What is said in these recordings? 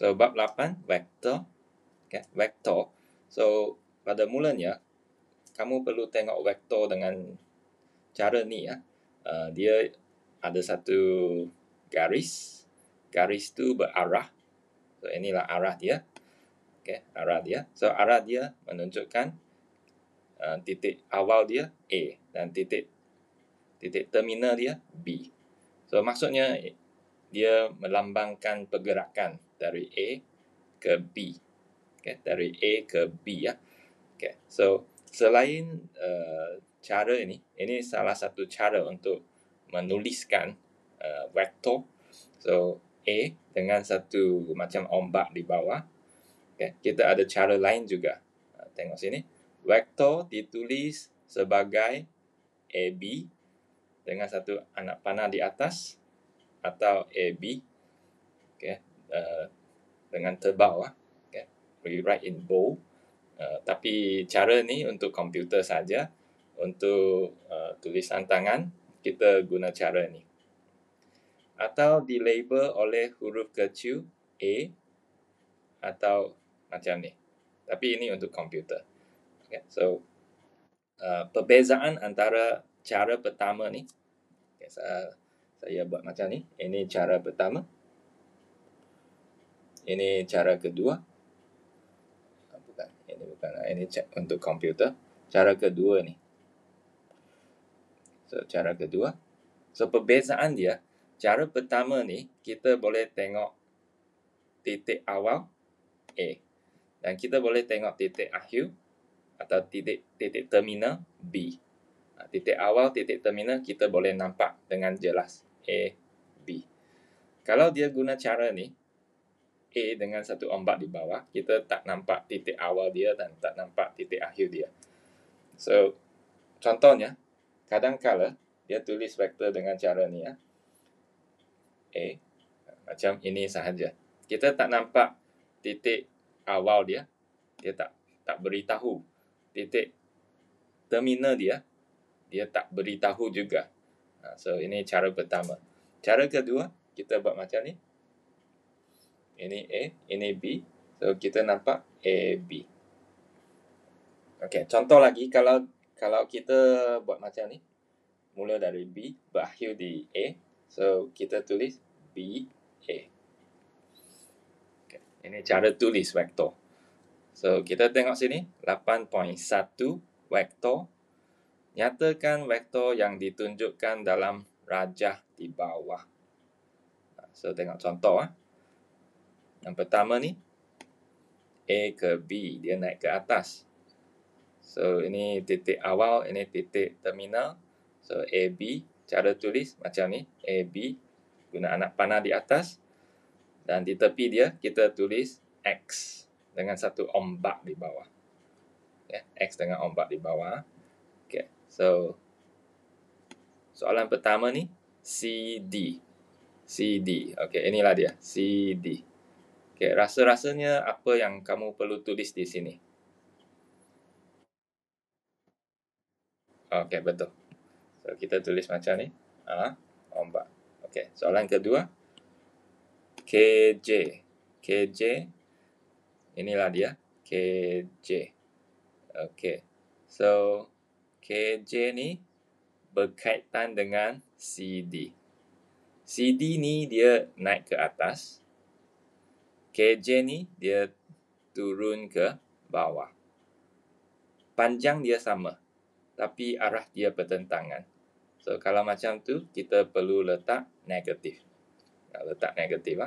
So, bab 8, vektor. Okay, vektor. So, pada mulanya, kamu perlu tengok vektor dengan cara ni ya. Dia ada satu garis. Garis tu berarah. So, inilah arah dia. Okay, arah dia. So, arah dia menunjukkan titik awal dia A dan titik terminal dia B. So, maksudnya dia melambangkan pergerakan dari A ke B. Okay, dari A ke B ya. Okay, so selain cara ini salah satu cara untuk menuliskan vektor. So, A dengan satu macam ombak di bawah. Okay, kita ada cara lain juga. Tengok sini. Vektor ditulis sebagai AB dengan satu anak panah di atas atau AB. Okay, dengan tebal. Okay, we write in bold. Tapi cara ni untuk komputer saja. Untuk tulisan tangan, kita guna cara ni. Atau dilabel oleh huruf kecil A atau macam ni. Tapi ini untuk komputer. Okay, so, perbezaan antara cara pertama ni. Okay, saya buat macam ni. Ini cara pertama. Ini cara kedua. Ini untuk komputer. Cara kedua ni. So, cara kedua. So, perbezaan dia, cara pertama ni, kita boleh tengok titik awal A. Dan kita boleh tengok titik akhir atau titik terminal B. Titik awal, titik terminal, kita boleh nampak dengan jelas A, B. Kalau dia guna cara ni, A dengan satu ombak di bawah, kita tak nampak titik awal dia dan tak nampak titik akhir dia. So, contohnya, kadang-kala dia tulis vektor dengan cara ni ya. A, macam ini sahaja. Kita tak nampak titik awal dia, dia tak beritahu. Titik terminal dia tak beritahu juga. So, ini cara pertama. Cara kedua, kita buat macam ni. Ini A, ini B. So, kita nampak A, B. Okey, contoh lagi, kalau kita buat macam ni, mula dari B, berakhir di A. So, kita tulis B, A. Okay, ini cara tulis vektor. So, kita tengok sini, 8.1 vektor. Nyatakan vektor yang ditunjukkan dalam rajah di bawah. So, tengok contoh. Yang pertama ni, A ke B, dia naik ke atas. So, ini titik awal, ini titik terminal. So, AB, cara tulis macam ni. AB, guna anak panah di atas. Dan di tepi dia, kita tulis X dengan satu ombak di bawah. Okay, X dengan ombak di bawah. Okay, so, soalan pertama ni, CD. CD. Okay, inilah dia. CD. Okay, rasa-rasanya apa yang kamu perlu tulis di sini? Okay, betul. So, kita tulis macam ni. Ombak. Okay, soalan kedua. KJ. KJ. Inilah dia. KJ. Okay. So, KJ ni berkaitan dengan CD. CD ni dia naik ke atas. KJ ni dia turun ke bawah. Panjang dia sama, tapi arah dia bertentangan. So, kalau macam tu, kita perlu letak negatif. Letak negatif.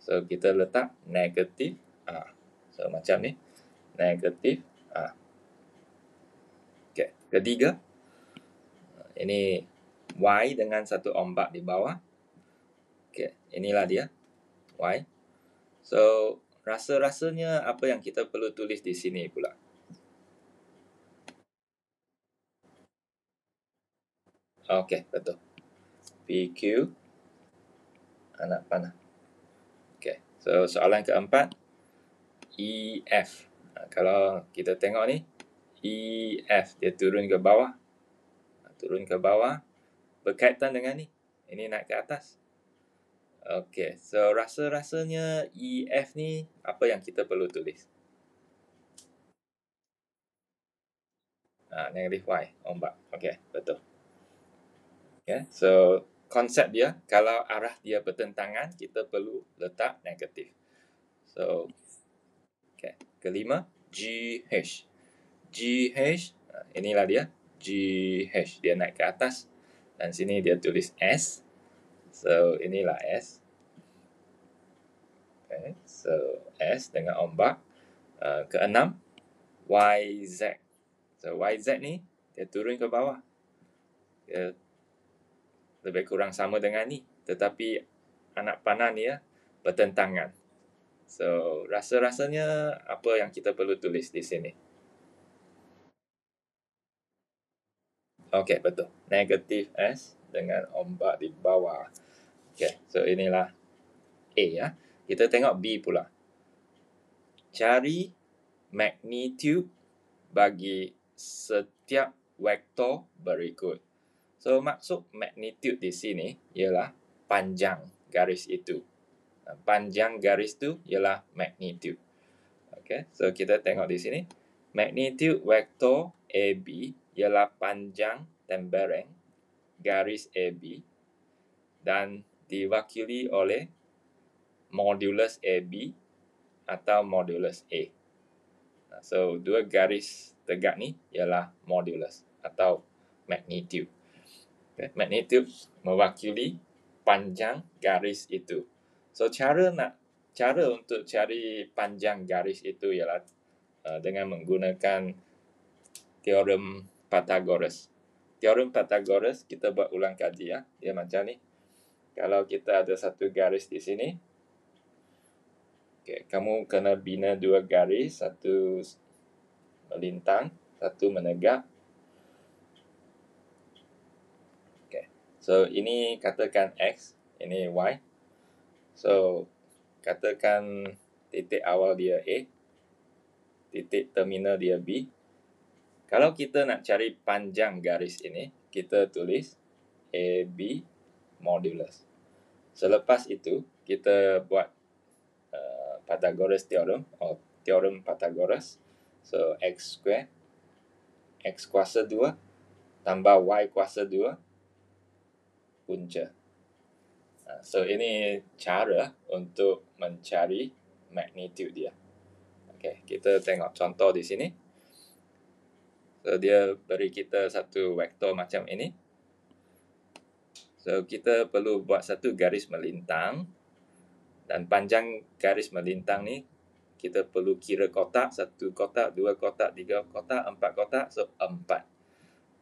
So, kita letak negatif A. So, macam ni. Negatif A. Okay. Ketiga, ini Y dengan satu ombak di bawah. Okay. Inilah dia. Y. So, rasa-rasanya apa yang kita perlu tulis di sini pula? Okay, betul. PQ, anak panah. Okay, so soalan keempat, EF. Kalau kita tengok ni, EF, dia turun ke bawah. Turun ke bawah, berkaitan dengan ni. Ini naik ke atas. Okay, so rasa-rasanya EF ni apa yang kita perlu tulis? Negative Y, ombak. Okay, betul. Okay, so konsep dia, kalau arah dia bertentangan, kita perlu letak negatif. So, okay. Kelima, GH. GH, inilah dia. GH, dia naik ke atas. Dan sini dia tulis S. So, inilah S. Okay, so S dengan ombak. Keenam, YZ. So, YZ ni, dia turun ke bawah. Dia lebih kurang sama dengan ni. Tetapi anak panah ni bertentangan. So, rasa-rasanya apa yang kita perlu tulis di sini? Okey, betul. Negatif S dengan ombak di bawah. Okey, so inilah A ya. Kita tengok B pula. Cari magnitude bagi setiap vektor berikut. So, maksud magnitude di sini ialah panjang garis itu. Panjang garis itu ialah magnitude. Okay, so kita tengok di sini. Magnitude vektor AB ialah panjang tembereng garis AB dan diwakili oleh modulus AB atau modulus A. So, dua garis tegak ni ialah modulus atau magnitude. Okay, magnitude mewakili panjang garis itu. So, cara untuk cari panjang garis itu ialah dengan menggunakan teorem Pythagoras. Teorem Pythagoras kita buat ulang kaji ya. Dia macam ni. Kalau kita ada satu garis di sini, okay, kamu kena bina dua garis, satu melintang, satu menegak. Okay. So, ini katakan X, ini Y. So, katakan titik awal dia A, titik terminal dia B. Kalau kita nak cari panjang garis ini, kita tulis AB modulus. Selepas itu, kita buat Pythagoras theorem atau teorem Pythagoras. So, X square, X kuasa 2 tambah Y kuasa 2 punca. So, ini cara untuk mencari magnitude dia. Okay, kita tengok contoh di sini. So, dia beri kita satu vektor macam ini. So, kita perlu buat satu garis melintang. Dan panjang garis melintang ni, kita perlu kira kotak. 1 kotak, 2 kotak, 3 kotak, 4 kotak. So, 4.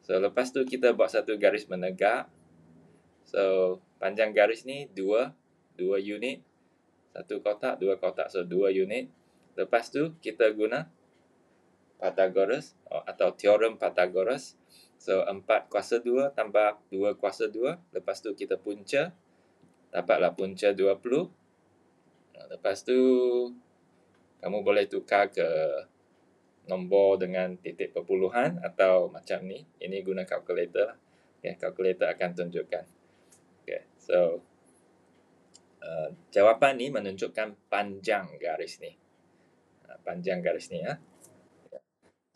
So, lepas tu kita buat satu garis menegak. So, panjang garis ni 2 unit. 1 kotak, 2 kotak. So, 2 unit. Lepas tu, kita guna Pythagoras atau teorem Pythagoras. So, 4 kuasa 2 tambah 2 kuasa 2. Lepas tu, kita punca. Dapatlah punca 20. Lepas tu, kamu boleh tukar ke nombor dengan titik perpuluhan atau macam ni. Ini guna kalkulator lah. Okay, kalkulator akan tunjukkan. Okay, so, jawapan ni menunjukkan panjang garis ni. Panjang garis ni ya.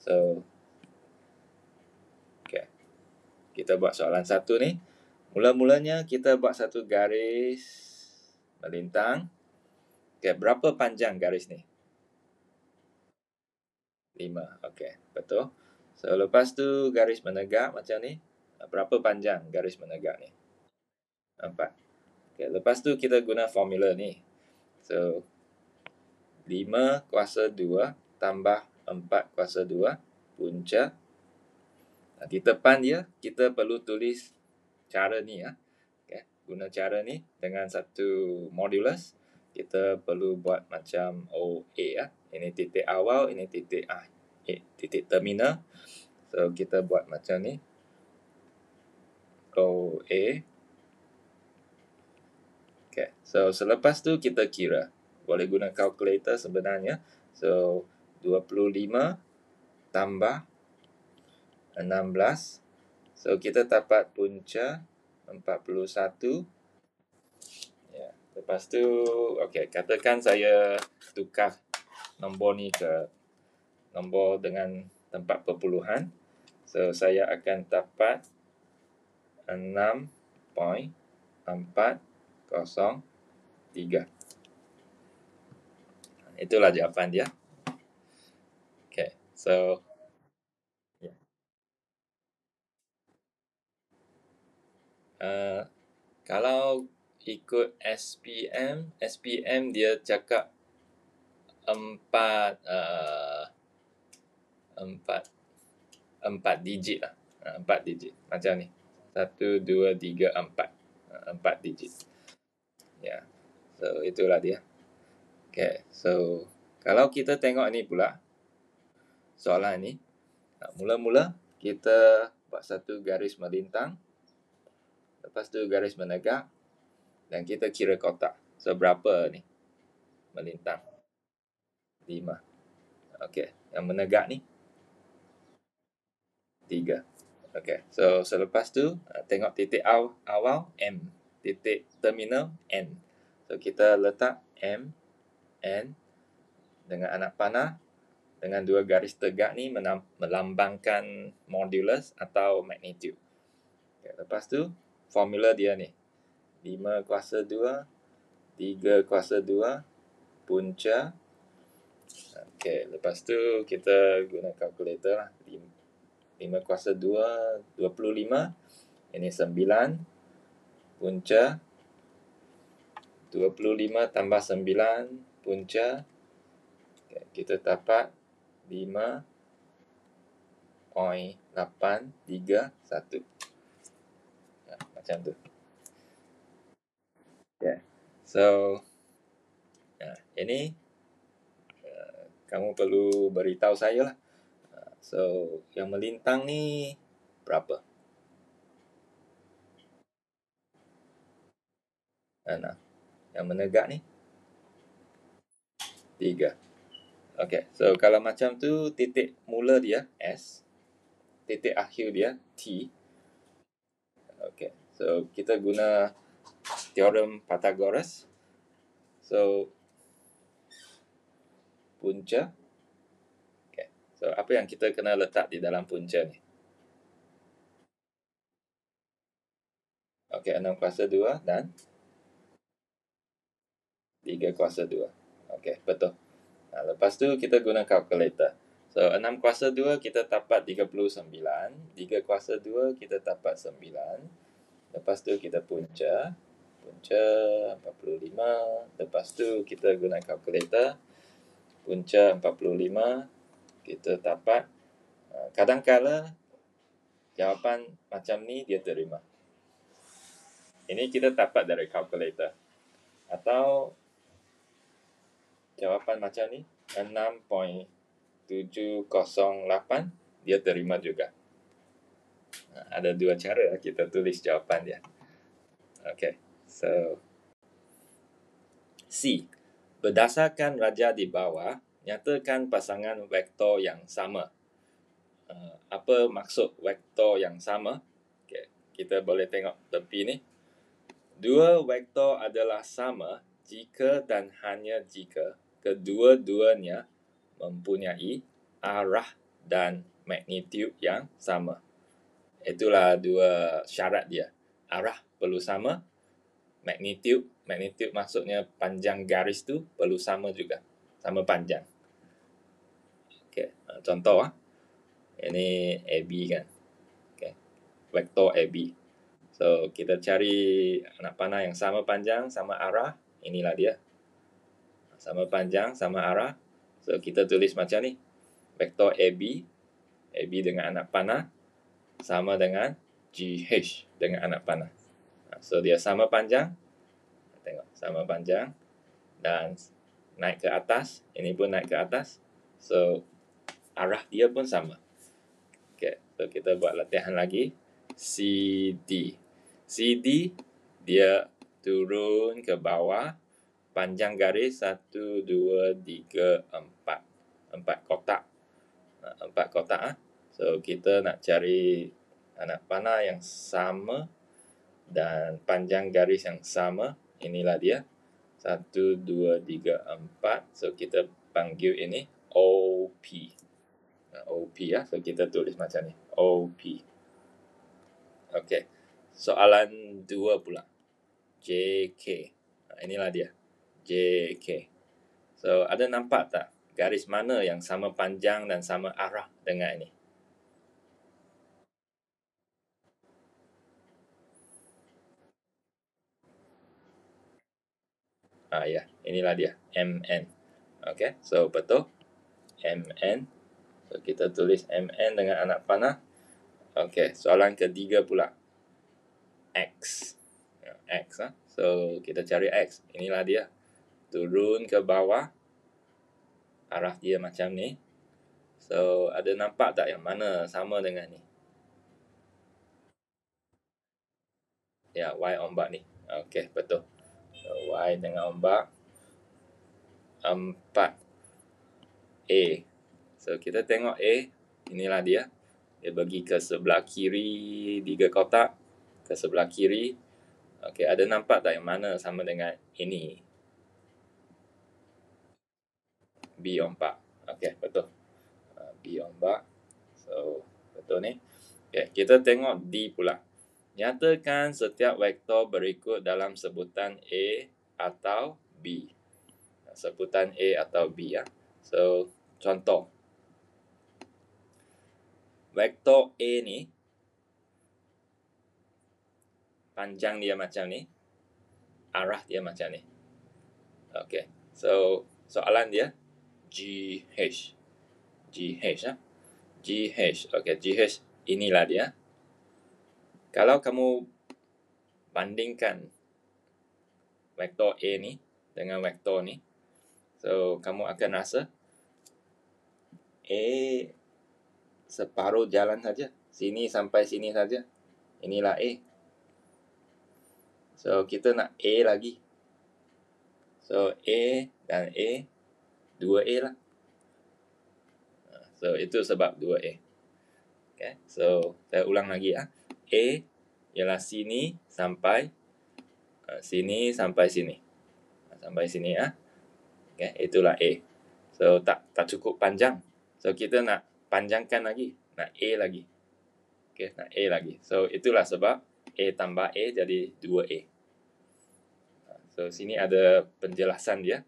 So, okay. Kita buat soalan satu ni. Mula-mulanya kita buat satu garis melintang. Okay, berapa panjang garis ni? 5. Okay, betul. So, lepas tu garis menegak macam ni. Berapa panjang garis menegak ni? 4. Okay, lepas tu kita guna formula ni. So, 5 kuasa 2 tambah 4 kuasa 2 punca. Di depan dia, kita perlu tulis cara ni ya. Okay, guna cara ni dengan satu modulus. Kita perlu buat macam OA ya. Ini titik awal, ini titik titik terminal. So, kita buat macam ni. OA. Okay, so selepas tu kita kira. Boleh guna kalkulator sebenarnya. So, 25 tambah 16. So, kita dapat punca 41. Ya. Lepas tu, okey, katakan saya tukar nombor ni ke nombor dengan tempat perpuluhan. So, saya akan dapat 6.403. Itulah jawapan dia. Okay, so yeah. Kalau ikut SPM dia cakap empat digit lah. 4 digit. Macam ni. 1, 2, 3, 4. 4 digit. Ya. Yeah. So, itulah dia. Okay, so kalau kita tengok ni pula, soalan ni, mula-mula kita buat satu garis melintang, lepas tu garis menegak, dan kita kira kotak. So, berapa ni melintang? 5. Okay, yang menegak ni 3. Okay, so selepas tu tengok titik awal M, titik terminal N. So, kita letak M, N dengan anak panah dengan dua garis tegak ni melambangkan modulus atau magnitude. Okay, lepas tu formula dia ni 5 kuasa 2, 3 kuasa 2, punca. Okay, lepas tu kita guna kalkulator lah. 5 kuasa 2, 25. Ini 9. Punca 25 tambah 9 punca. Okay, kita dapat 5.831. Ya, macam tu. Okay. So, ini kamu perlu beritahu saya lah. So, yang melintang ni berapa? 6. Yang menegak ni 3. Okay, so kalau macam tu titik mula dia S, titik akhir dia T. Okay, so kita guna teorem Pythagoras. So, punca. Okay, so apa yang kita kena letak di dalam punca ni? Okay, 6 kuasa 2 dan 3 kuasa 2. Okay, betul. Nah, lepas tu kita guna kalkulator. So, 6 kuasa 2 kita dapat 39. 3 kuasa 2 kita dapat 9. Lepas tu kita punca. Punca 45. Lepas tu kita guna kalkulator. Punca 45. Kita dapat. Kadang-kala jawapan macam ni dia terima. Ini kita dapat dari kalkulator. Atau jawapan macam ni 6.708 dia terima juga. Ada dua cara kita tulis jawapan dia. Okay, so C. Berdasarkan raja di bawah, nyatakan pasangan vektor yang sama. Apa maksud vektor yang sama? Okay, kita boleh tengok tepi ni. Dua vektor adalah sama jika dan hanya jika kedua-duanya mempunyai arah dan magnitude yang sama. Itulah dua syarat dia. Arah perlu sama, magnitude maksudnya panjang garis tu perlu sama juga. Sama panjang. Okay, contoh ini AB kan. Okay, vektor AB. So, kita cari anak panah yang sama panjang, sama arah. Inilah dia. Sama panjang, sama arah. So, kita tulis macam ni. Vektor AB. AB dengan anak panah. Sama dengan GH dengan anak panah. So, dia sama panjang. Tengok, sama panjang. Dan naik ke atas. Ini pun naik ke atas. So, arah dia pun sama. Okay, so kita buat latihan lagi. CD. CD, dia turun ke bawah. Panjang garis 1, 2, 3, 4. 4 kotak. 4 kotak. So, kita nak cari anak panah yang sama dan panjang garis yang sama. Inilah dia. 1, 2, 3, 4. So kita panggil ini OP. OP ya. So kita tulis macam ni. OP. Okey. Soalan 2 pula. JK. Inilah dia. JK. So ada nampak tak garis mana yang sama panjang dan sama arah dengan ini? Ya, inilah dia. MN. Okey. So betul. MN. So kita tulis MN dengan anak panah. Okey, soalan ketiga pula. X. X. So kita cari X. Inilah dia. Turun ke bawah. Arah dia macam ni. So ada nampak tak yang mana sama dengan ni? Ya, Y ombak ni. Okey, betul. So, Y dengan ombak 4. A. So kita tengok A. Inilah dia. Dia bagi ke sebelah kiri 3 kotak. Ke sebelah kiri. Okey, ada nampak tak yang mana sama dengan ini? B ombak. Okey, betul. B ombak. So, betul ni. Okay, kita tengok D pula. Nyatakan setiap vektor berikut dalam sebutan A atau B. Sebutan A atau B ya. So, contoh. Vektor A ni panjang dia macam ni. Arah dia macam ni. Okey. So, soalan dia GH. GH ya. GH. Okey, GH inilah dia. Kalau kamu bandingkan vektor A ni dengan vektor ni, so kamu akan rasa A separuh jalan saja, sini sampai sini saja. Inilah A. So kita nak A lagi. So A dan A 2A lah. So itu sebab 2A. Okay. So saya ulang lagi ya. A ialah sini sampai sini sampai sini. Sampai sini ya. Okay, itulah A. So tak cukup panjang. So kita nak panjangkan lagi, nak A lagi. Okay, nak A lagi. So itulah sebab A tambah A jadi 2A. So sini ada penjelasan dia.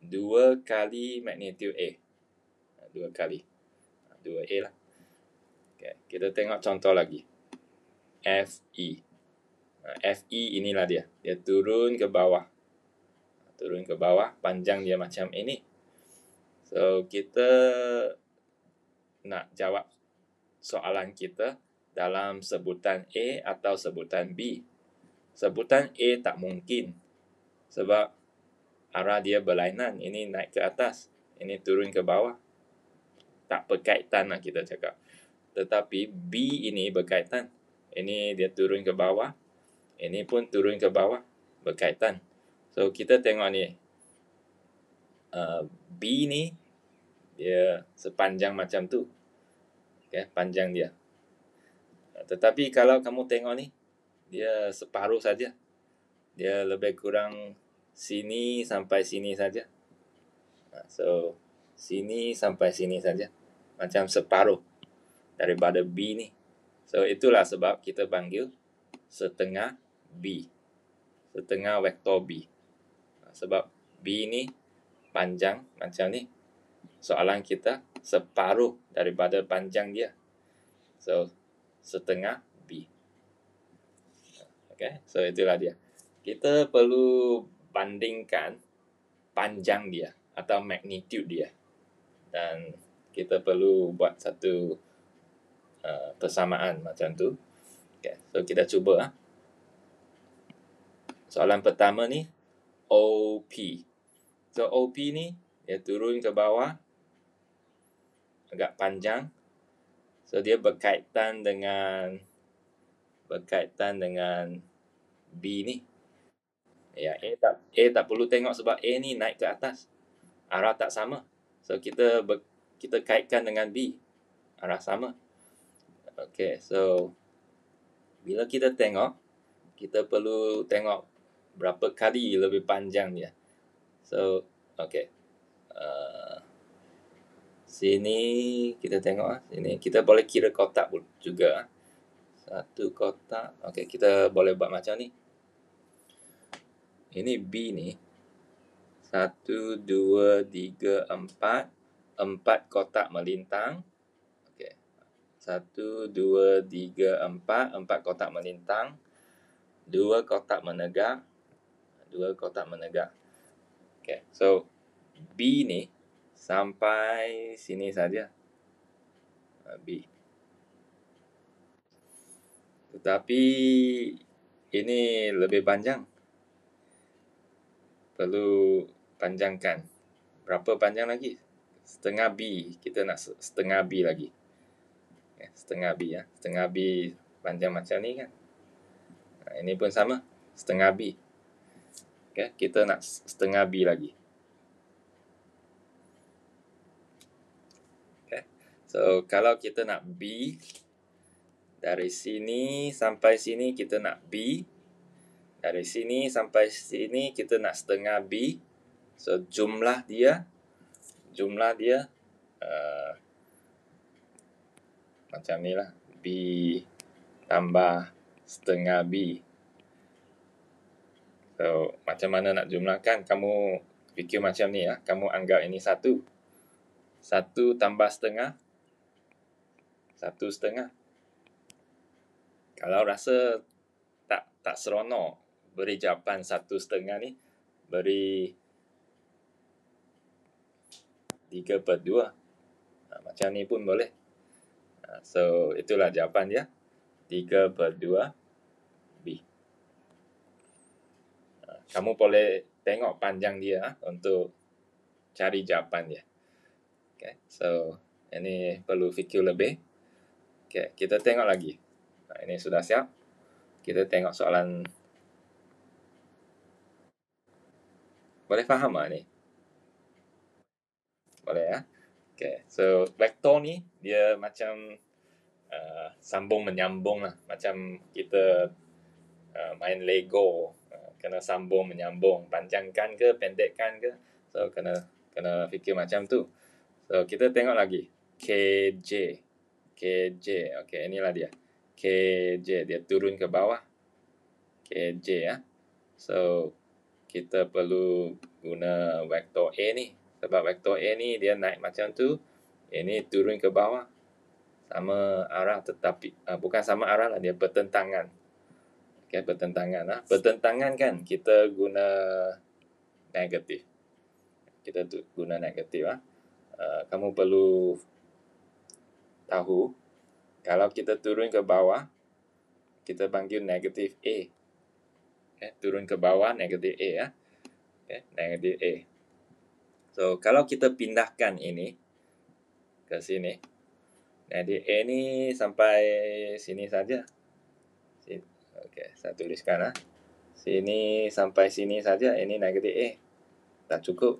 2 kali magnitude A. 2 kali. 2A lah. Okay, kita tengok contoh lagi. FE. FE inilah dia. Dia turun ke bawah. Turun ke bawah. Panjang dia macam ini. So kita nak jawab soalan kita dalam sebutan A atau sebutan B. Sebutan A tak mungkin sebab arah dia berlainan. Ini naik ke atas, ini turun ke bawah. Tak berkaitan lah kita cakap. Tetapi B ini berkaitan. Ini dia turun ke bawah, ini pun turun ke bawah, berkaitan. So kita tengok ni, B ni dia sepanjang macam tu. Okay, panjang dia. Tetapi kalau kamu tengok ni, dia separuh saja. Dia lebih kurang sini sampai sini saja. So, sini sampai sini saja. Macam separuh daripada B ni. So, itulah sebab kita panggil setengah B. Setengah vektor B. Sebab B ni panjang macam ni. Soalan kita separuh daripada panjang dia. So, setengah B. Okay, so itulah dia. Kita perlu bandingkan panjang dia atau magnitude dia. Dan kita perlu buat satu persamaan macam tu. Okay, so kita cuba. Soalan pertama ni, OP. So OP ni, dia turun ke bawah, agak panjang. So dia berkaitan dengan B ni. Ya, A tak perlu tengok sebab A ni naik ke atas. Arah tak sama. So kita kaitkan dengan B. Arah sama. Okay, so bila kita tengok, kita perlu tengok berapa kali lebih panjang dia. So, okay. Sini kita tengok sini kita boleh kira kotak juga. Satu kotak. Okay, kita boleh buat macam ni. Ini B ni. 1, 2, 3, 4. 4 kotak melintang. Okay. 1, 2, 3, 4. 4 kotak melintang. 2 kotak menegak. 2 kotak menegak. Okay. So, B ni sampai sini saja. B. Tetapi ini lebih panjang. Perlu panjangkan. Berapa panjang lagi? Setengah B. Kita nak setengah B lagi. Setengah B ya. Setengah B panjang macam ni kan. Ini pun sama. Setengah B. Okay. Kita nak setengah B lagi. Okay. So, kalau kita nak B, dari sini sampai sini kita nak B. Dari sini sampai sini kita nak setengah B. So, jumlah dia macam ni lah. B tambah setengah B. So, macam mana nak jumlahkan? Kamu fikir macam ni ya. Kamu anggap ini 1. 1 tambah setengah. 1 setengah. Kalau rasa tak seronok beri jawapan 1 setengah ni, beri 3/2. Macam ni pun boleh. So, itulah jawapan dia. 3/2 B. Kamu boleh tengok panjang dia untuk cari jawapan dia. Okay. So, ini perlu fikir lebih. Okay. Kita tengok lagi. Ini sudah siap. Kita tengok soalan. Boleh faham tak ni? Boleh ya? Okay. So, vektor ni dia macam sambung menyambung lah. Macam kita main Lego. Kena sambung menyambung. Panjangkan ke, pendekkan ke. So, kena fikir macam tu. So, kita tengok lagi. KJ. Okay, inilah dia. KJ. Dia turun ke bawah. KJ ya. So, kita perlu guna vektor A ni. Sebab vektor A ni dia naik macam tu. Ini turun ke bawah. Sama arah tetapi bukan sama arah lah, dia bertentangan. Okay, bertentangan lah. Bertentangan kan kita guna negatif. Kita guna negatif lah. Kamu perlu tahu kalau kita turun ke bawah kita panggil negatif A. Okay, turun ke bawah negatif A ya. Okay, negatif A. So kalau kita pindahkan ini ke sini, negatif A ni sampai sini saja. Okey, saya tuliskan lah. Sini sampai sini saja. Ini negatif A. Tak cukup.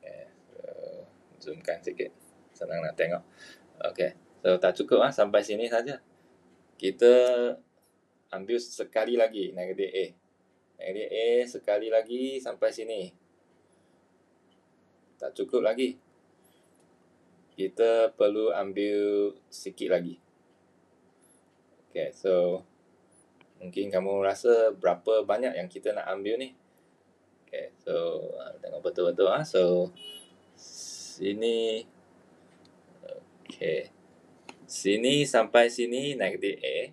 Okay, so, zoomkan sikit. Senang nak tengok. Okey, so tak cukup lah. Sampai sini saja. Kita ambil sekali lagi negatif A. Negatif A sekali lagi sampai sini. Tak cukup lagi. Kita perlu ambil sikit lagi. Okay, so mungkin kamu rasa berapa banyak yang kita nak ambil ni. Okay, so tengok betul-betul ah. So sini, okay, sini sampai sini negatif A.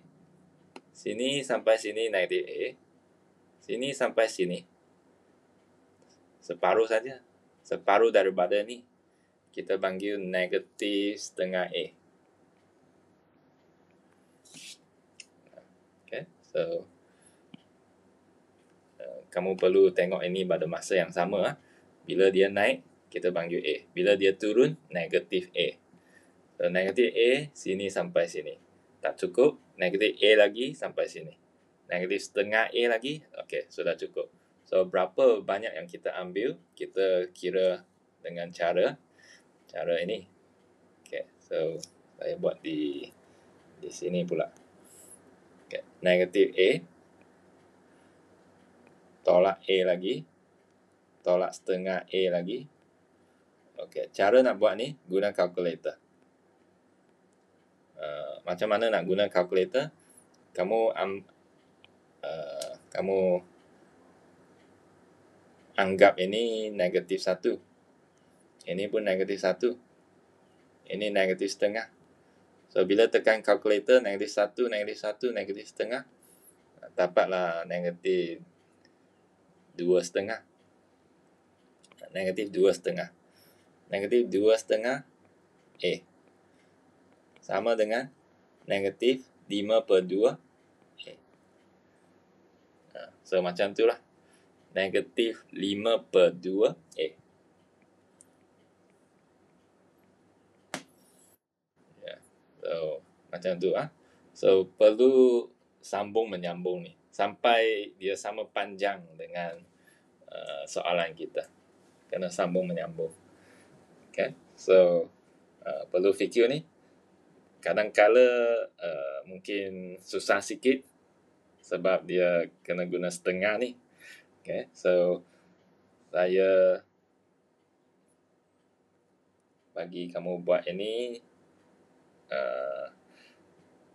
Sini sampai sini negatif A. Sini sampai sini. Separuh saja. Separuh daripada ni. Kita panggil negatif setengah A. Okay, so kamu perlu tengok ini pada masa yang sama. Bila dia naik, kita panggil A. Bila dia turun, negatif A. So, negatif A, sini sampai sini. Tak cukup, negatif A lagi sampai sini. Negatif setengah A lagi, okey, sudah cukup. So, berapa banyak yang kita ambil, kita kira dengan cara ini. Okay, so saya buat di sini pula. Okay, negatif A, tolak A lagi. tolak setengah A lagi. Okey, cara nak buat ni guna kalkulator. Macam mana nak guna kalkulator? Kamu anggap ini negatif 1. Ini pun negatif 1. Ini negatif setengah. So, bila tekan kalkulator, negatif 1, negatif 1, negatif setengah, dapatlah negatif 2,5. Negatif 2,5. Negatif 2,5 A. Sama dengan negatif 5/2 A. So, macam tu lah. Negatif 5/2 A. So, macam tu ah. So, perlu sambung menyambung ni sampai dia sama panjang dengan soalan kita. Kena sambung menyambung. Okay? So, perlu fikir ni. Kadang-kala mungkin susah sikit sebab dia kena guna setengah ni. Okay? So, saya bagi kamu buat ini.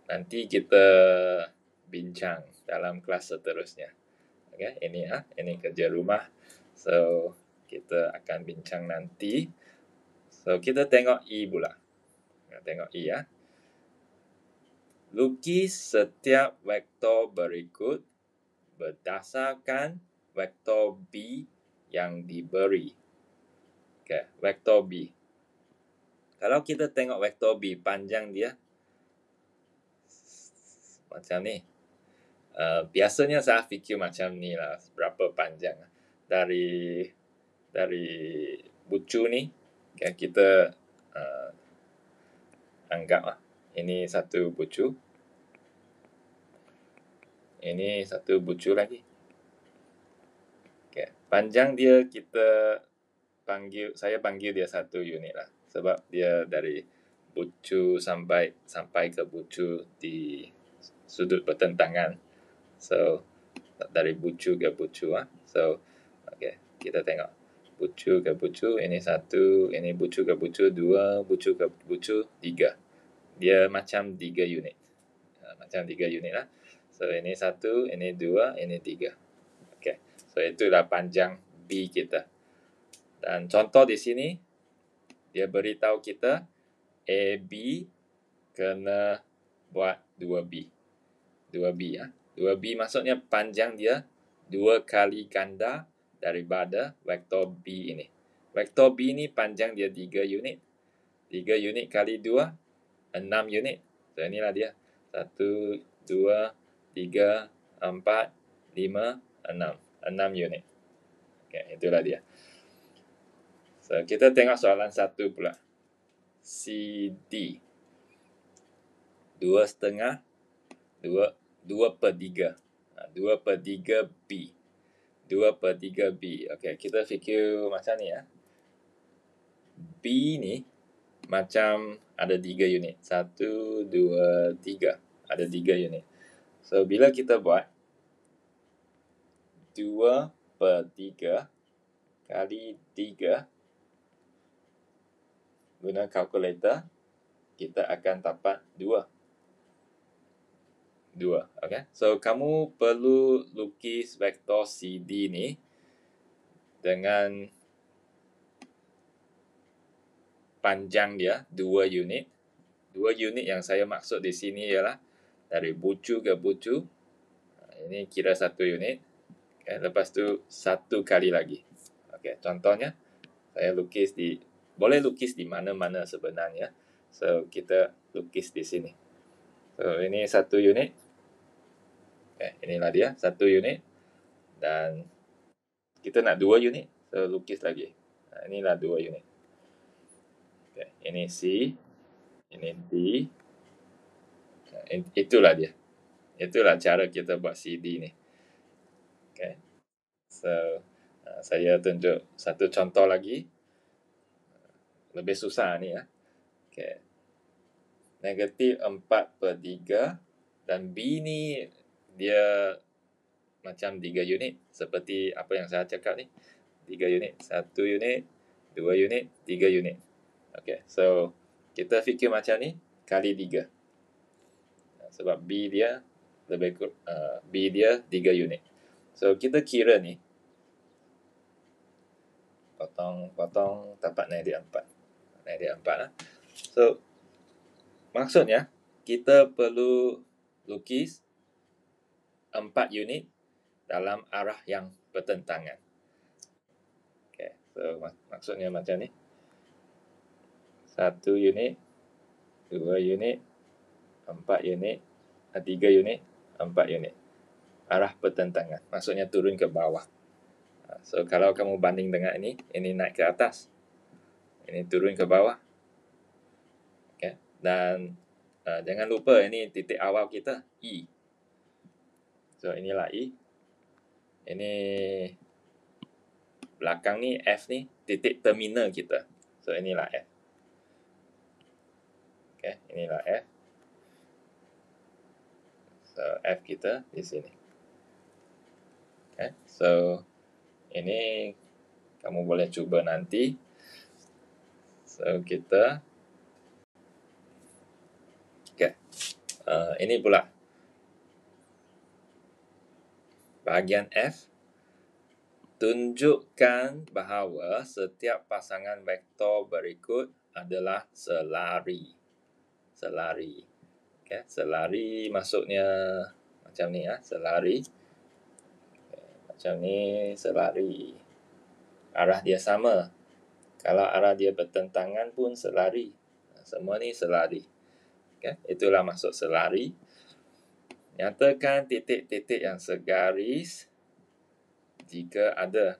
Nanti kita bincang dalam kelas seterusnya. Okay? Ini kerja rumah. So, kita akan bincang nanti. So, kita tengok E pula. Tengok E ya. Lukis setiap vektor berikut berdasarkan vektor B yang diberi. Okay, vektor B. Kalau kita tengok vektor B, panjang dia macam ni. Biasanya saya fikir macam ni lah, berapa panjang. Dari bucu ni, okay, kita anggap lah. Ini satu bucu. Ini satu bucu lagi. Okay. Panjang dia saya panggil dia 1 unit lah. Sebab dia dari bucu sampai ke bucu di sudut pertentangan. So, dari bucu ke bucu lah. So, okay, kita tengok. Bucu ke bucu, ini 1, ini bucu ke bucu 2, bucu ke bucu 3. Dia macam 3 unit. Macam 3 unit lah. So, ini 1, ini 2, ini 3. Okay. So, itulah panjang B kita. Dan contoh di sini, dia beritahu kita AB kena buat 2B. 2B ya. 2B maksudnya panjang dia 2 kali ganda daripada vektor B ini. Vektor B ini panjang dia 3 unit. 3 unit kali 2, 6 unit. So, inilah dia. 1, 2, 3, 4, 5, 6. 6 unit. Okay, itulah dia. So, kita tengok soalan 1 pula. CD. 2,5. 2/3. 2/3 B. 2/3 B. Okay, kita fikir macam ni ya. B ni macam ada 3 unit. 1, 2, 3. Ada 3 unit. So, bila kita buat 2/3 kali 3 guna kalkulator, kita akan dapat 2. Okay. So, kamu perlu lukis vektor CD ni dengan panjang dia 2 unit. 2 unit yang saya maksud di sini ialah dari bucu ke bucu. Ini kira 1 unit. Okay. Lepas tu 1 kali lagi. Okay. Contohnya, saya boleh lukis di mana-mana sebenarnya. So, kita lukis di sini. So, ini 1 unit. Okay, inilah dia, 1 unit. Dan kita nak 2 unit. So, lukis lagi. Inilah 2 unit. Okay, ini C. Ini D. Itulah dia. Itulah cara kita buat CD ni. Okay. So, saya tunjuk satu contoh lagi. Lebih susah ni ya. Okay. Negatif 4/3 dan B ni dia macam 3 unit seperti apa yang saya cakap ni. 3 unit. 1 unit, 2 unit, 3 unit. Okay, so kita fikir macam ni kali 3. Sebab B dia B dia 3 unit. So kita kira ni potong dapat naik dia 4. Naik dia 4 lah. So maksudnya kita perlu lukis 4 unit dalam arah yang bertentangan. Okay, so maksudnya macam ni. 1 unit, 2 unit, 4 unit, 3 unit, 4 unit. Arah pertentangan. Maksudnya turun ke bawah. So kalau kamu banding dengan ini naik ke atas. Ini turun ke bawah. Okay. Dan jangan lupa ini titik awal kita, E. So inilah E. Ini belakang ni, F ni, titik terminal kita. So inilah F. Okay, inilah F. So F kita di sini. Okay, so ini kamu boleh cuba nanti. So kita ini pula bahagian F. Tunjukkan bahawa setiap pasangan vektor berikut adalah selari. Selari. Okay, selari maksudnya macam ni ya, selari. Macam ni selari. Arah dia sama. Kalau arah dia bertentangan pun selari. Semua ni selari. Okay, itulah maksud selari. Nyatakan titik-titik yang segaris jika ada.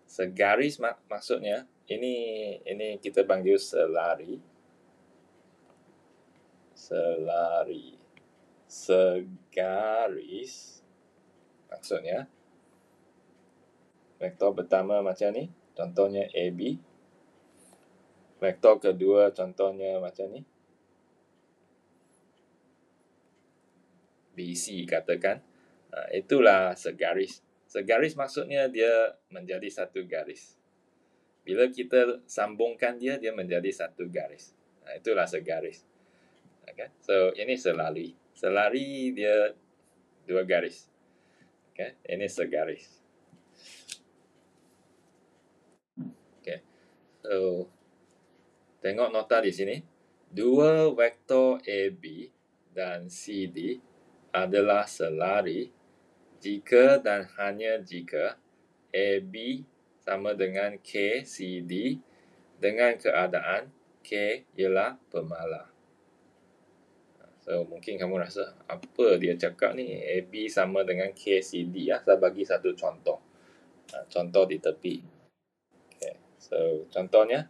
Segaris maksudnya ini kita panggil selari. Selari. Segaris maksudnya vektor pertama macam ni, contohnya AB. Vektor kedua contohnya macam ni, BC katakan. Itulah segaris. Segaris maksudnya dia menjadi satu garis. Bila kita sambungkan dia menjadi satu garis. Itulah segaris. Okay. So ini selari. Selari dia dua garis. Okay. Ini segaris. Okay. So tengok nota di sini. Dua vektor AB dan CD adalah selari jika dan hanya jika AB sama dengan KCD dengan keadaan K ialah pemalar. So mungkin kamu rasa apa dia cakap ni, AB sama dengan KCD ya. Saya bagi satu contoh. Contoh di tepi. Okay. So contohnya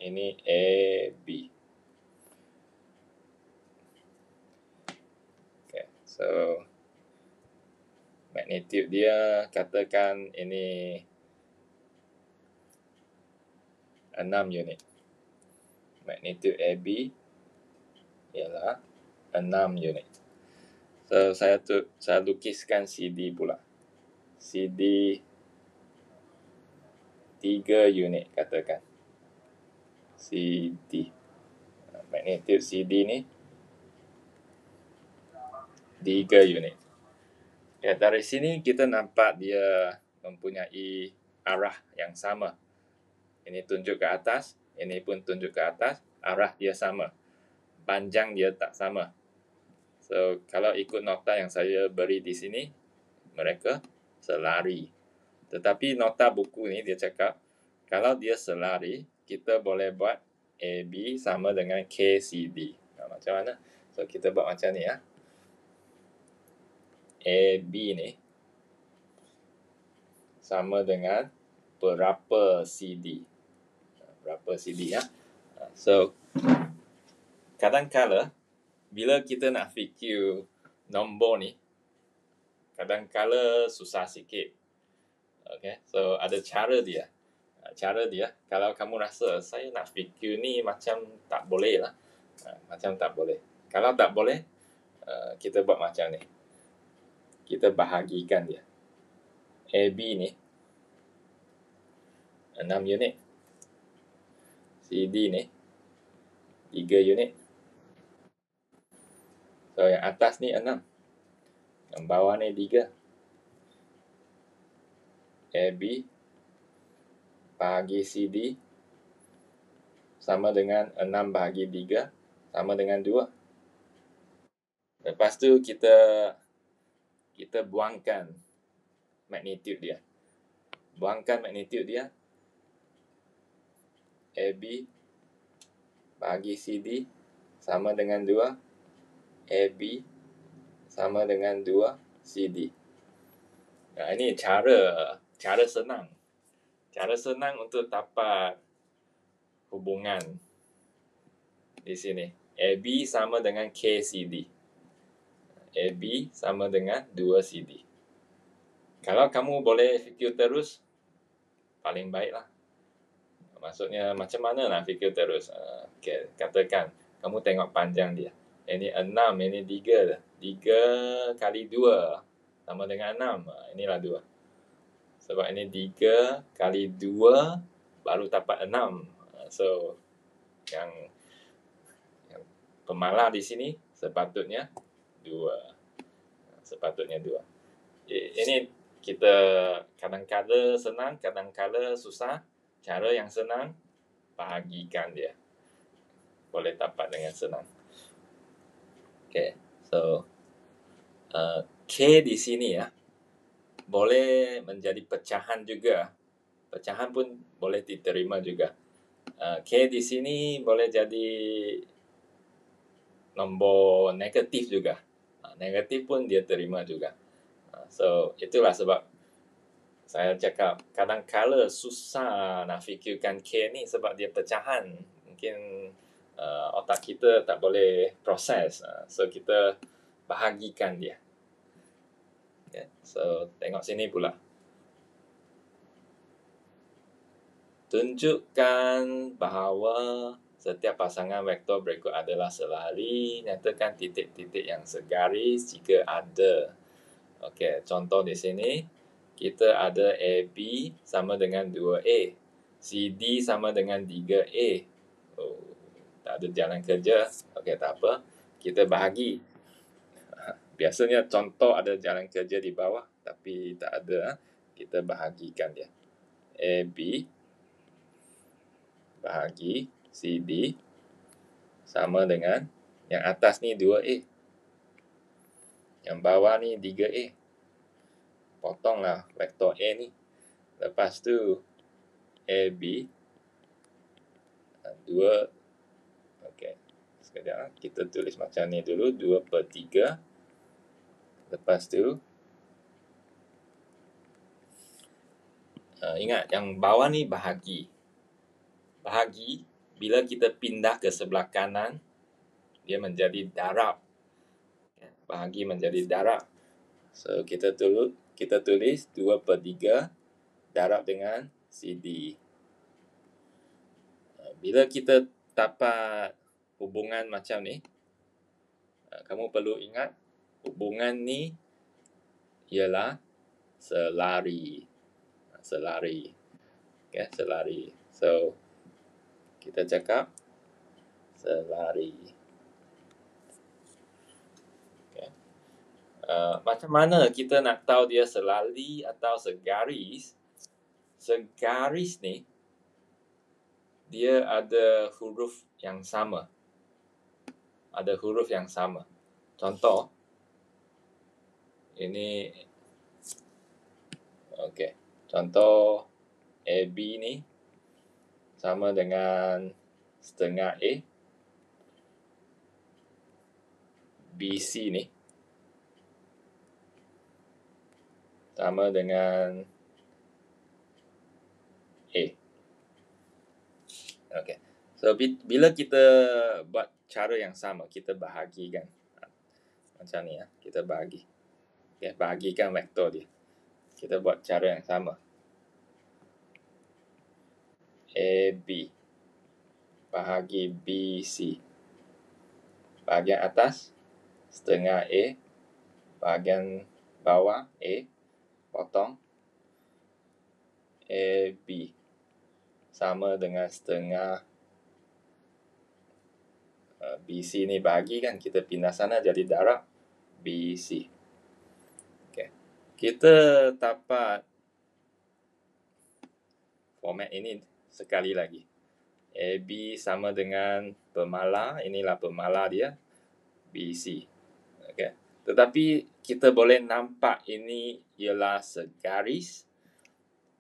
ini AB. Okay, so magnitude dia katakan ini 6 unit. Magnitude AB ialah 6 unit. So saya lukiskan CD pula. CD 3 unit katakan. CD. Magnitude CD ni 3 unit. Ya, dari sini kita nampak dia mempunyai arah yang sama. Ini tunjuk ke atas, ini pun tunjuk ke atas, arah dia sama. Panjang dia tak sama. So, kalau ikut nota yang saya beri di sini, mereka selari. Tetapi nota buku ni dia cakap, kalau dia selari, kita boleh buat AB sama dengan KCD. Macam mana? So, kita buat macam ni ya. AB ni sama dengan berapa CD. Berapa CD ya. So, kadang-kala bila kita nak fikir nombor ni, kadang-kala susah sikit. Okay, so ada cara dia. Cara dia, kalau kamu rasa saya nak fikir ni macam tak boleh lah. Macam tak boleh. Kalau tak boleh, Kita buat macam ni. Kita bahagikan dia. AB ni 6 unit. CD ni 3 unit. So yang atas ni 6. Yang bawah ni 3. AB bahagi CD sama dengan 6 bahagi 3 sama dengan 2. Lepas tu kita buangkan magnitude dia. Buangkan magnitude dia. AB bahagi CD sama dengan 2. AB sama dengan 2 CD. Nah, ini cara senang. Cara senang untuk dapat hubungan di sini. AB sama dengan KCD. AB sama dengan 2 CD. Kalau kamu boleh fikir terus, paling baiklah. Maksudnya macam mana nak fikir terus? Okay, katakan kamu tengok panjang dia. Ini 6, ini 3. 3 kali 2 sama dengan 6. Inilah 2. Sebab ini 3 kali 2 baru dapat 6. So, yang pemalar di sini sepatutnya 2. Sepatutnya 2. Ini kita kadang-kadang senang, kadang-kadang susah. Cara yang senang, bahagikan dia. Boleh dapat dengan senang. Okay, so K di sini ya, boleh menjadi pecahan juga. Pecahan pun boleh diterima juga. K di sini boleh jadi nombor negatif juga. Negatif pun dia terima juga. So, itulah sebab saya cakap kadang-kala susah nak fikirkan K ni sebab dia pecahan. Mungkin otak kita tak boleh proses. So, kita bahagikan dia. Okay. So, tengok sini pula. Tunjukkan bahawa setiap pasangan vektor berikut adalah selari. Nyatakan titik-titik yang segaris jika ada. Okey, contoh di sini kita ada AB sama dengan 2A. CD sama dengan 3A. Oh, tak ada jalan kerja. Okey, tak apa. Kita bahagi. Biasanya contoh ada jalan kerja di bawah, tapi tak ada. Kita bahagikan dia. AB bahagi CD sama dengan yang atas ni 2A. Yang bawah ni 3A. Potonglah vektor A ni. Lepas tu AB 2. Okey. Sekejap. Kita tulis macam ni dulu. 2/3. Lepas tu ingat yang bawah ni bahagi. Bahagi, bila kita pindah ke sebelah kanan, dia menjadi darab. Bahagi menjadi darab. So, kita tulis 2/3 darab dengan CD. Bila kita dapat hubungan macam ni, kamu perlu ingat hubungan ni ialah selari. Selari. Okay, selari. So, kita cakap selari. Okay. Macam mana kita nak tahu dia selari atau segaris? Segaris ni, dia ada huruf yang sama. Ada huruf yang sama. Contoh, ini, okay. Contoh, AB ni sama dengan setengah A. BC ni sama dengan A. Okay. So, bila kita buat cara yang sama, kita bahagikan. Macam ni ya, kita bahagi. Okay, bahagikan vektor dia. Kita buat cara yang sama. AB bahagi BC. Bahagian atas setengah A, bahagian bawah A, potong AB sama dengan setengah BC ni bahagi kan, kita pindah sana jadi darab BC. Okay. Kita dapat format ini sekali lagi. AB sama dengan pemala, inilah pemala dia, BC. Okay. Tetapi kita boleh nampak ini ialah segaris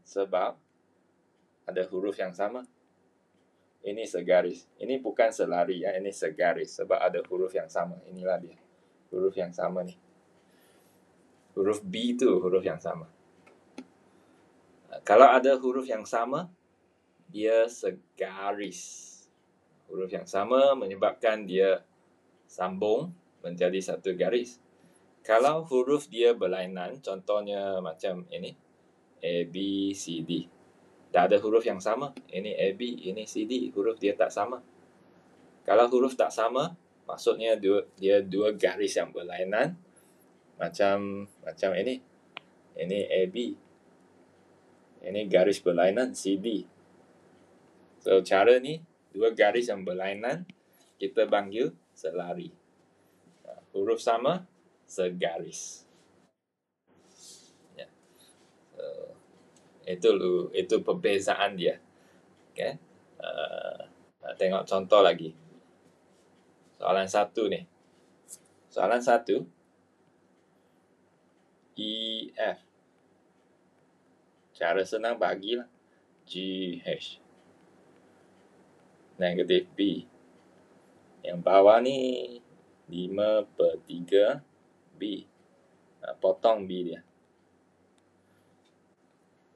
sebab ada huruf yang sama. Ini segaris. Ini bukan selari ya, ini segaris sebab ada huruf yang sama. Inilah dia. Huruf yang sama ni. Huruf B tu huruf yang sama. Kalau ada huruf yang sama, dia segaris. Huruf yang sama menyebabkan dia sambung menjadi satu garis. Kalau huruf dia berlainan, contohnya macam ini, A, B, C, D. Tak ada huruf yang sama. Ini A, B, ini C, D. Huruf dia tak sama. Kalau huruf tak sama, maksudnya dia dua garis yang berlainan. Macam ini. Ini A, B. Ini garis berlainan C, D. So, cara ni, dua garis yang berlainan, kita panggil selari. Huruf sama, segaris. Ya. Itu perbezaan dia. Okay. Tengok contoh lagi. Soalan 1 ni. Soalan 1. E, F. Cara senang bahagilah. G, H. Negatif B. Yang bawah ni 5/3 B. Potong B dia.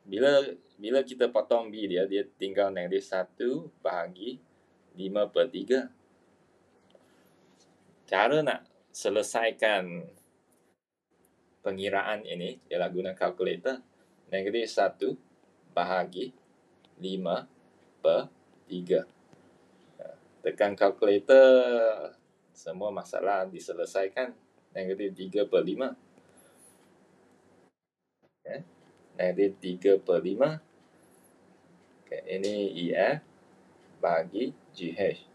Bila kita potong B dia tinggal negatif 1 bahagi 5/3. Cara nak selesaikan pengiraan ini ialah guna kalkulator. Negatif 1 bahagi 5/3. Tekan kalkulator, semua masalah diselesaikan. Negatif 3/5. Okay. Negatif 3/5. Okay. Ini EF bahagi GH.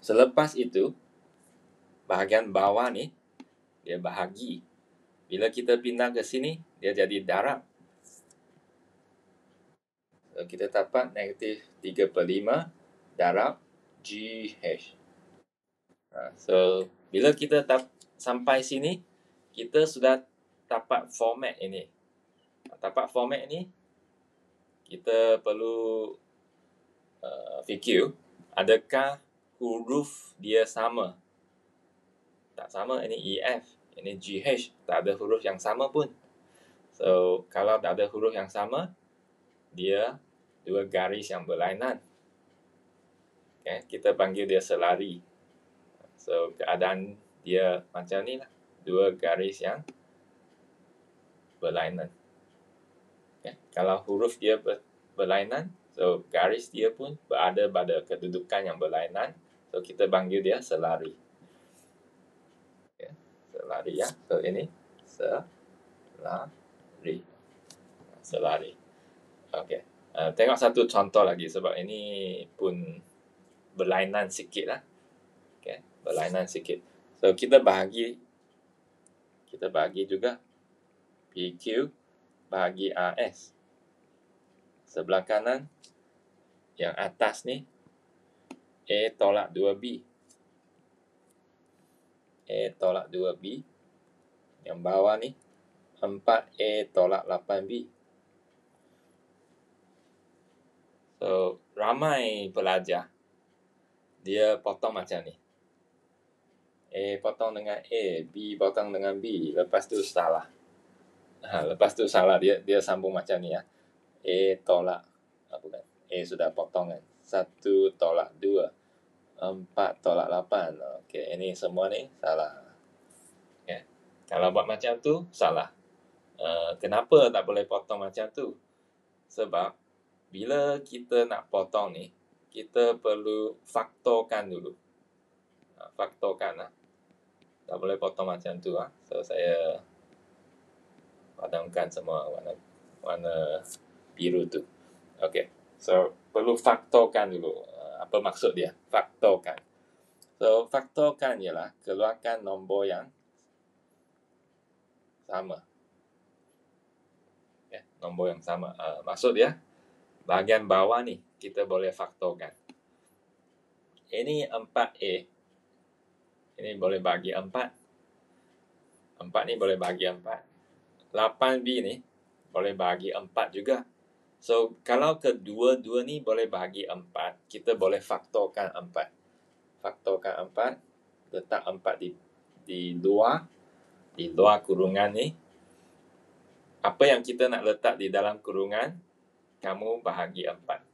Selepas itu, bahagian bawah ni, dia bahagi. Bila kita pindah ke sini, dia jadi darab. So, kita dapat negatif 3/5 darab GH. So, bila kita sampai sini, kita sudah dapat format ini. Dapat format ini, kita perlu fikir, adakah huruf dia sama? Tak sama, ini EF, ini GH, tak ada huruf yang sama pun. So, kalau tak ada huruf yang sama, dia dua garis yang berlainan. Okay, kita panggil dia selari. So, keadaan dia macam ni lah. Dua garis yang berlainan. Okay. Kalau huruf dia berlainan, so garis dia pun berada pada kedudukan yang berlainan. So, kita panggil dia selari. Okay. Selari ya. So, ini selari. Selari. Okay. Tengok satu contoh lagi sebab ini pun berlainan sikit lah. Okay. Berlainan sikit. So, kita bahagi juga PQ bahagi AS. Sebelah kanan, yang atas ni, A tolak 2B. A tolak 2B. Yang bawah ni, 4A tolak 8B. So, ramai pelajar, dia potong macam ni. A potong dengan A, B potong dengan B. Lepas tu salah. Dia sambung macam ni ya. A tolak, bukan. A sudah potong kan. 1 tolak 2. 4 tolak 8. Okey, ini semua ni salah. Okay. Kalau buat macam tu, salah. Kenapa tak boleh potong macam tu? Sebab, bila kita nak potong ni, kita perlu faktorkan dulu. faktorkan lah. Tak boleh potong macam tu lah. So saya padamkan semua warna biru tu. Okay. So perlu faktorkan dulu. Apa maksud dia? Faktorkan. So faktorkan ialah keluarkan nombor yang sama. Okay. Nombor yang sama. Maksud dia bahagian bawah ni kita boleh faktorkan. Ini 4A. Ini boleh bagi 4. 4 ni boleh bagi 4. 8B ni boleh bagi 4 juga. So, kalau kedua-dua ni boleh bagi 4, kita boleh faktorkan 4. Faktorkan 4, letak 4 di luar kurungan ni. Apa yang kita nak letak di dalam kurungan, kamu bahagi 4.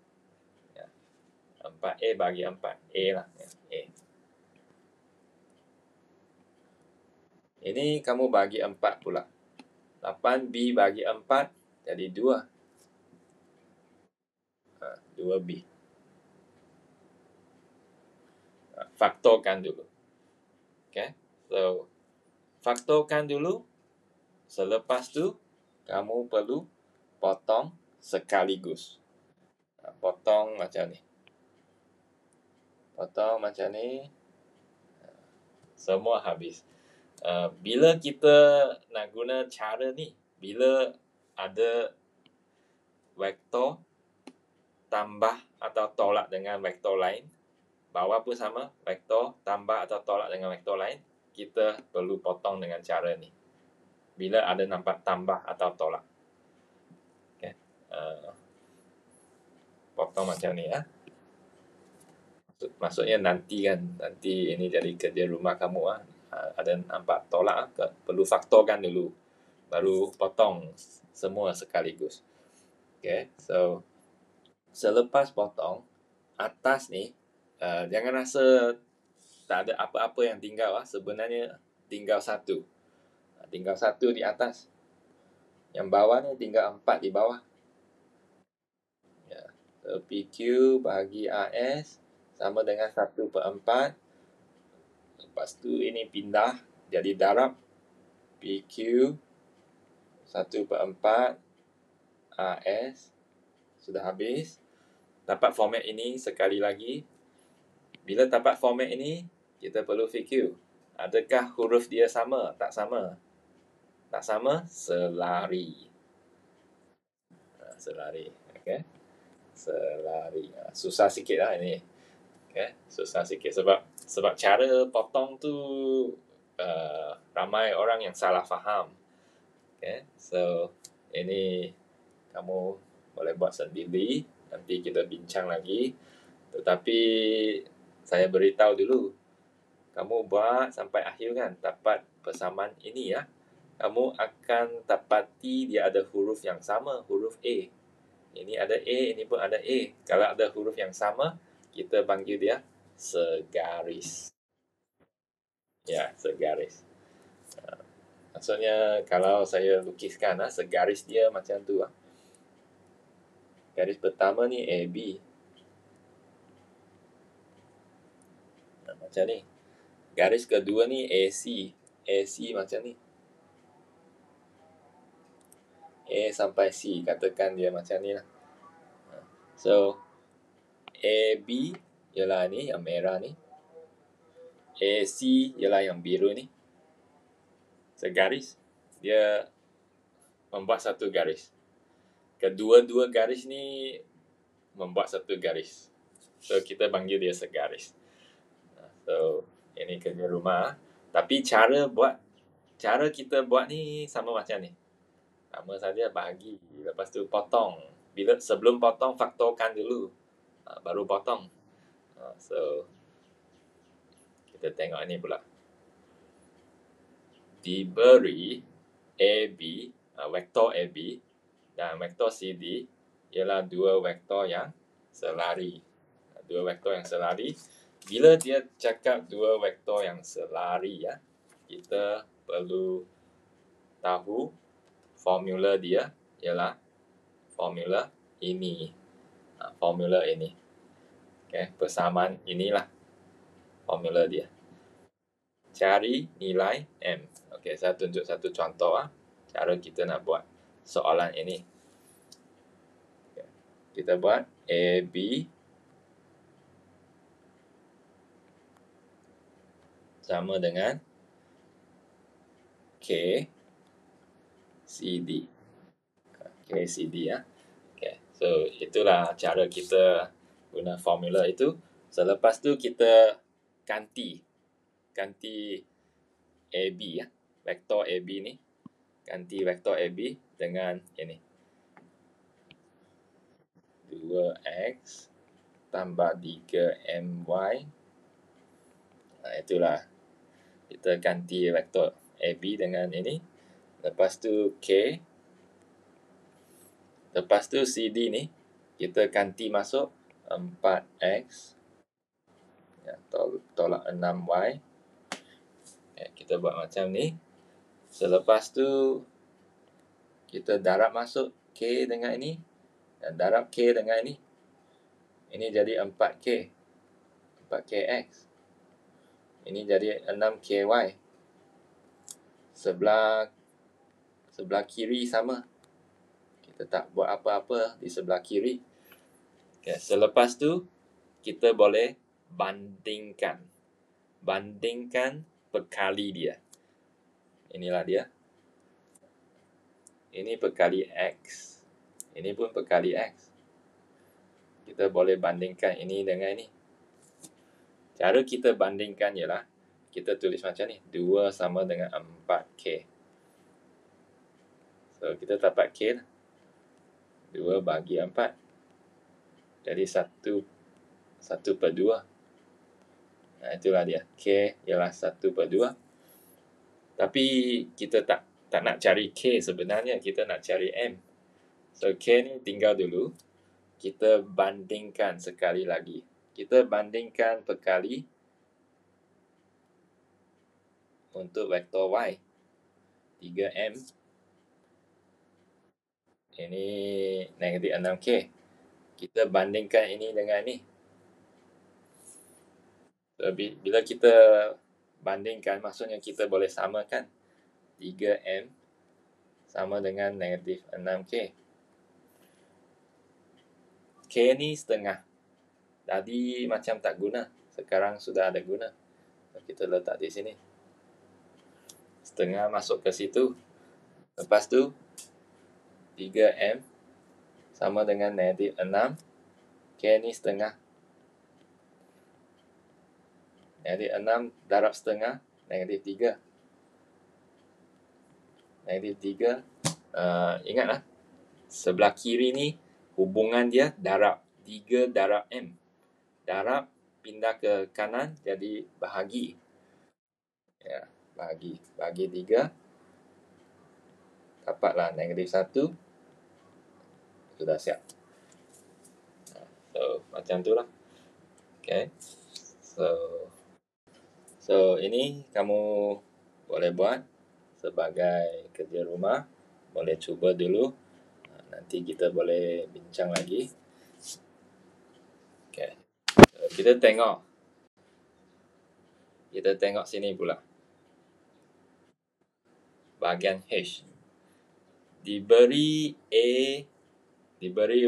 4A bagi 4. A lah. A. Ini kamu bagi 4 pula. 8B bagi 4 jadi 2. 2B. Faktorkan dulu. Okay. So, faktorkan dulu. Selepas tu, kamu perlu potong sekaligus. Potong macam ni. Potong macam ni. Semua habis. Bila kita nak guna cara ni, bila ada vektor tambah atau tolak dengan vektor lain, bawah pun sama, vektor tambah atau tolak dengan vektor lain, kita perlu potong dengan cara ni. Bila ada nampak tambah atau tolak. Okay. Potong macam ni ya. Maksudnya nanti ini jadi kerja rumah kamu ah. Ada nampak tolak, perlu faktorkan dulu, baru potong semua sekaligus. Okay, so selepas potong atas ni, jangan rasa tak ada apa-apa yang tinggal. Sebenarnya tinggal 1. Tinggal 1 di atas. Yang bawah ni tinggal 4 di bawah. Ya. So PQ bahagi AS sama dengan 1/4. Lepas tu ini pindah jadi darab PQ 1/4 AS. Sudah habis. Dapat format ini sekali lagi. Bila dapat format ini, kita perlu fikir, adakah huruf dia sama? Tak sama. Tak sama, selari. Selari. Okay. Selari. Susah sikit lah ini. Okay. Susah sikit sebab cara potong tu ramai orang yang salah faham. Okay. So, ini kamu boleh buat sendiri. Nanti kita bincang lagi. Tetapi saya beritahu dulu, kamu buat sampai akhir kan, dapat persamaan ini ya. Kamu akan dapati dia ada huruf yang sama, huruf A. Ini ada A, ini pun ada A. Kalau ada huruf yang sama, kita panggil dia segaris. Ya, segaris. Maksudnya kalau saya lukiskan, segaris dia macam tu. Garis pertama ni AB. Macam ni. Garis kedua ni AC. AC macam ni. A sampai C, katakan dia macam ni lah. So, AB ialah ni, yang merah ni. AC ialah yang biru ni. Segaris. Dia membuat satu garis. Kedua-dua garis ni membuat satu garis. So, kita panggil dia segaris. So, ini kerja rumah. Tapi cara kita buat ni sama macam ni. Sama saja bahagi. Lepas tu potong. Sebelum potong, faktorkan dulu. Baru potong. So, kita tengok ini pula. Diberi AB, vektor AB dan vektor CD ialah dua vektor yang selari. Dua vektor yang selari. Bila dia cakap dua vektor yang selari, kita perlu tahu formula dia ialah formula ini. Formula ini. Okay, persamaan inilah formula dia. cari nilai M. Okey, saya tunjuk satu contoh cara kita nak buat soalan ini. Kita buat A, B sama dengan K, C, D. K, C, D ya. Okay. So, itulah cara kita guna formula itu. Selepas tu kita ganti AB ya. Vektor AB ni. Ganti vektor AB dengan ini. 2X tambah 3MY. Itulah. Kita ganti vektor AB dengan ini. Lepas tu K. Lepas tu CD ni. Kita ganti masuk 4X. Ya, tolak 6Y. Kita buat macam ni. Selepas tu kita darab masuk K dengan ini dan darab K dengan ini. Ini jadi 4K. 4KX. Ini jadi 6KY. Sebelah kiri sama. Kita tak buat apa-apa di sebelah kiri. Okay, selepas tu kita boleh bandingkan. Bandingkan perkali dia. Inilah dia. Ini perkali X. Ini pun perkali X. Kita boleh bandingkan ini dengan ini. Cara kita bandingkan ialah kita tulis macam ni. 2 sama dengan 4K. So, kita dapat K lah. 2 bagi 4. Jadi 1/2. Nah, itulah dia. K ialah 1/2. Tapi kita tak nak cari K sebenarnya. Kita nak cari M. So, K ni tinggal dulu. Kita bandingkan sekali lagi. Kita bandingkan perkali untuk vektor Y. 3M. Ini negatif 6K. Kita bandingkan ini dengan ini. So, bila kita bandingkan, maksudnya kita boleh samakan. 3M sama dengan negatif 6K. K ni setengah. Tadi macam tak guna. Sekarang sudah ada guna. So, kita letak di sini. Setengah masuk ke situ. Lepas tu 3M sama dengan negatif 6. K ni setengah. Negatif 6 darab setengah. Negatif 3. Negatif 3. Ingatlah. Sebelah kiri ni hubungan dia darab. 3 darab M. Darab pindah ke kanan jadi bahagi. Ya, bahagi. Bahagi 3. Dapatlah negatif 1. Sudah siap. So, macam tu lah. Okay. So, ini kamu boleh buat sebagai kerja rumah. Boleh cuba dulu. Nanti kita boleh bincang lagi. Okay. So, kita tengok sini pula. Bahagian H. Diberi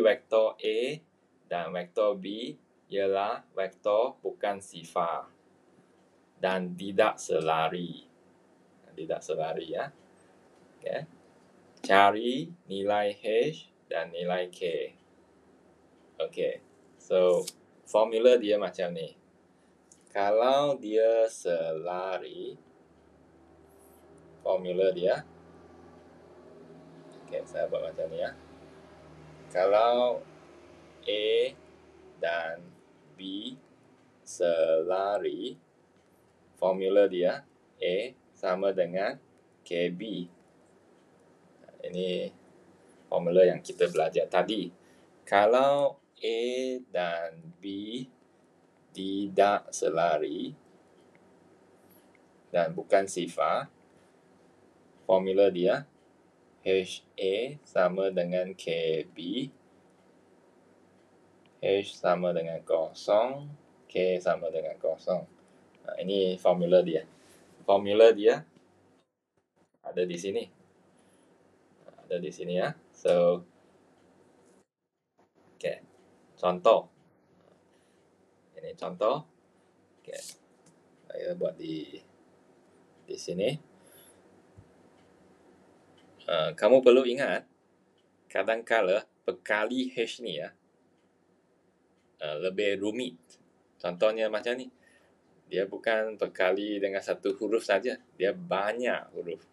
vektor A dan vektor B ialah vektor bukan sifar dan tidak selari. Tidak selari ya. Okay. Cari nilai H dan nilai K. Okay. So, formula dia macam ni. Kalau dia selari, formula dia. Okay, saya buat macam ni ya. Kalau A dan B selari, formula dia A sama dengan KB. Ini formula yang kita belajar tadi. Kalau A dan B tidak selari dan bukan sifar, formula dia HA sama dengan KB, H sama dengan 0, K sama dengan 0. Ini formula dia. formula dia ada di sini. Ada di sini ya. So, okay. Contoh. Ini contoh. Okay. Saya buat di sini. Kamu perlu ingat, kadang-kala perkali H ni ya, lebih rumit. Contohnya macam ni. Dia bukan perkali dengan satu huruf saja. Dia banyak huruf.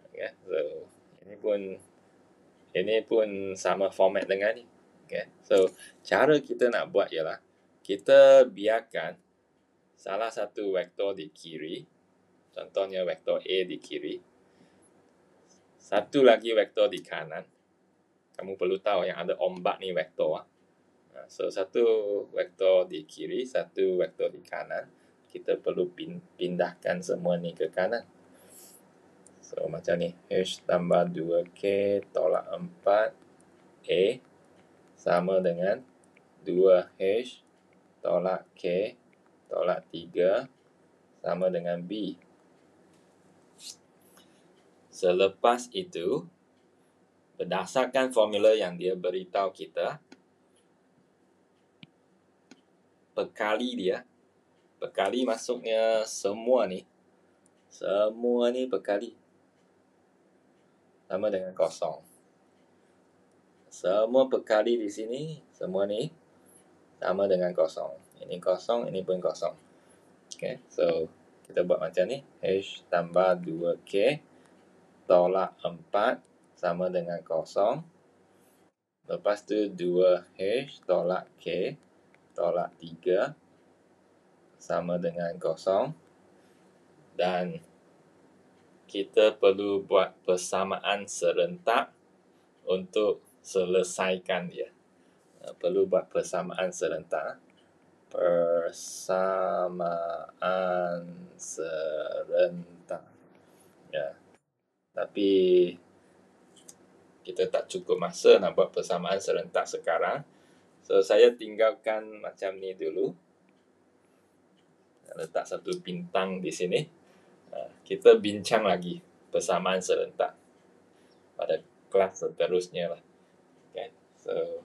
Okay. So, ini pun sama format dengan ni. Okay. So, cara kita nak buat ialah, kita biarkan salah satu vektor di kiri, contohnya vektor A di kiri, satu lagi vektor di kanan. Kamu perlu tahu yang ada ombak ni vektor. So, satu vektor di kiri, satu vektor di kanan. Kita perlu pindahkan semua ni ke kanan. So, macam ni. H tambah 2K tolak 4A sama dengan 2H tolak K tolak 3 sama dengan B. Selepas itu, berdasarkan formula yang dia beritahu kita, perkali dia, perkali maksudnya semua ni perkali, sama dengan kosong. Semua perkali di sini, semua ni sama dengan kosong. Ini kosong, ini pun kosong. Okay, so kita buat macam ni. H tambah 2K tolak 4 sama dengan kosong. Lepas tu 2H tolak K tolak 3 sama dengan kosong. Dan kita perlu buat persamaan serentak untuk selesaikan dia. Perlu buat persamaan serentak. Persamaan serentak. Ya. Tapi kita tak cukup masa nak buat persamaan serentak sekarang. So, saya tinggalkan macam ni dulu. Letak satu bintang di sini. Kita bincang lagi persamaan serentak pada kelas seterusnya lah. Okay. So,